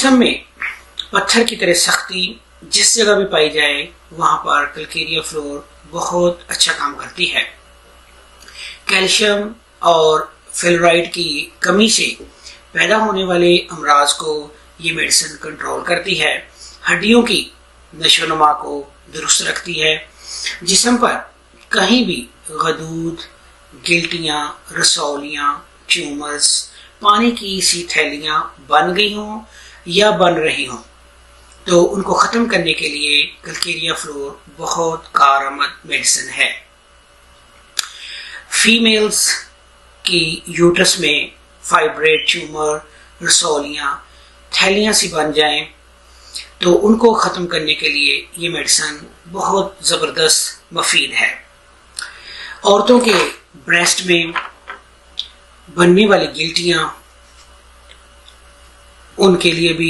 جسم میں پتھر کی طرح سختی جس جگہ بھی پائی جائے وہاں پر کلکیریا فلور بہت اچھا کام کرتی ہے۔ کیلشیم اور فلورائڈ کی کمی سے پیدا ہونے والے امراض کو یہ میڈیسن کنٹرول کرتی ہے، ہڈیوں کی نشو و نما کو درست رکھتی ہے، جسم پر کہیں بھی غدود، گلٹیاں، رسولیاں، ٹیومرز، پانی کی سی تھیلیاں بن گئی ہوں یا بن رہی ہوں تو ان کو ختم کرنے کے لیے کلکیریا فلور بہت کارآمد میڈیسن ہے۔ فیمیلز کی یوٹرس میں فائبرائڈ ٹیومر، رسولیاں، تھیلیاں سی بن جائیں تو ان کو ختم کرنے کے لیے یہ میڈیسن بہت زبردست مفید ہے۔ عورتوں کے بریسٹ میں بننے والی گلٹیاں ان کے لیے بھی